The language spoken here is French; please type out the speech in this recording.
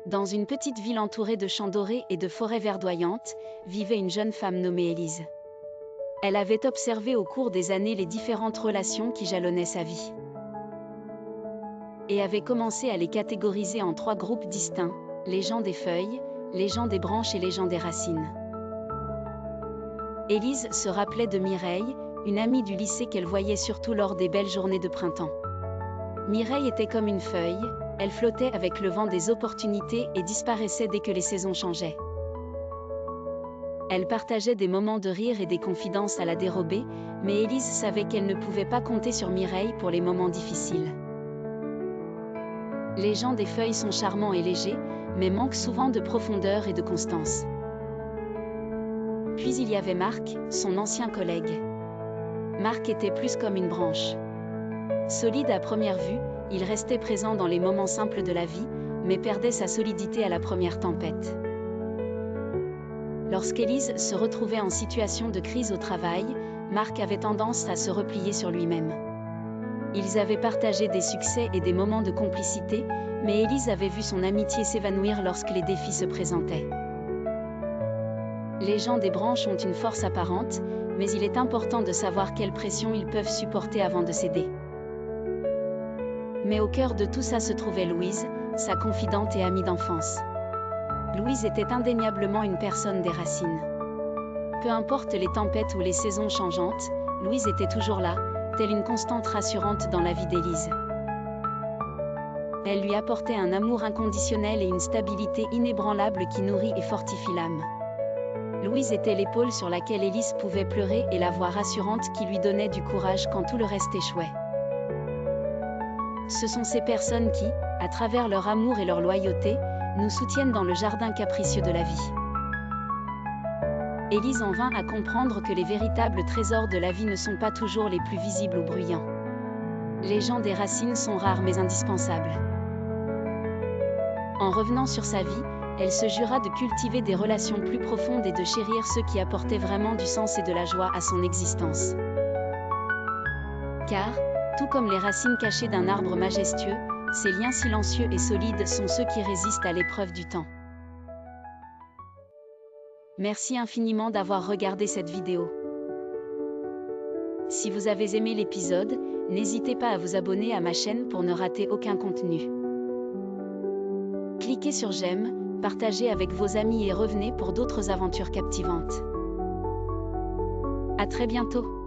Dans une petite ville entourée de champs dorés et de forêts verdoyantes, vivait une jeune femme nommée Élise. Elle avait observé au cours des années les différentes relations qui jalonnaient sa vie. Et avait commencé à les catégoriser en 3 groupes distincts, les gens des feuilles, les gens des branches et les gens des racines. Élise se rappelait de Mireille, une amie du lycée qu'elle voyait surtout lors des belles journées de printemps. Mireille était comme une feuille, elle flottait avec le vent des opportunités et disparaissait dès que les saisons changeaient. Elle partageait des moments de rire et des confidences à la dérobée, mais Élise savait qu'elle ne pouvait pas compter sur Mireille pour les moments difficiles. Les gens des feuilles sont charmants et légers, mais manquent souvent de profondeur et de constance. Puis il y avait Marc, son ancien collègue. Marc était plus comme une branche. Solide à première vue, il restait présent dans les moments simples de la vie, mais perdait sa solidité à la première tempête. Lorsqu'Élise se retrouvait en situation de crise au travail, Marc avait tendance à se replier sur lui-même. Ils avaient partagé des succès et des moments de complicité, mais Élise avait vu son amitié s'évanouir lorsque les défis se présentaient. Les gens des branches ont une force apparente, mais il est important de savoir quelle pression ils peuvent supporter avant de céder. Mais au cœur de tout ça se trouvait Louise, sa confidente et amie d'enfance. Louise était indéniablement une personne des racines. Peu importe les tempêtes ou les saisons changeantes, Louise était toujours là, telle une constante rassurante dans la vie d'Élise. Elle lui apportait un amour inconditionnel et une stabilité inébranlable qui nourrit et fortifie l'âme. Louise était l'épaule sur laquelle Élise pouvait pleurer et la voix rassurante qui lui donnait du courage quand tout le reste échouait. Ce sont ces personnes qui, à travers leur amour et leur loyauté, nous soutiennent dans le jardin capricieux de la vie. Élise en vint à comprendre que les véritables trésors de la vie ne sont pas toujours les plus visibles ou bruyants. Les gens des racines sont rares mais indispensables. En revenant sur sa vie, elle se jura de cultiver des relations plus profondes et de chérir ceux qui apportaient vraiment du sens et de la joie à son existence. Car, tout comme les racines cachées d'un arbre majestueux, ces liens silencieux et solides sont ceux qui résistent à l'épreuve du temps. Merci infiniment d'avoir regardé cette vidéo. Si vous avez aimé l'épisode, n'hésitez pas à vous abonner à ma chaîne pour ne rater aucun contenu. Cliquez sur j'aime, partagez avec vos amis et revenez pour d'autres aventures captivantes. À très bientôt.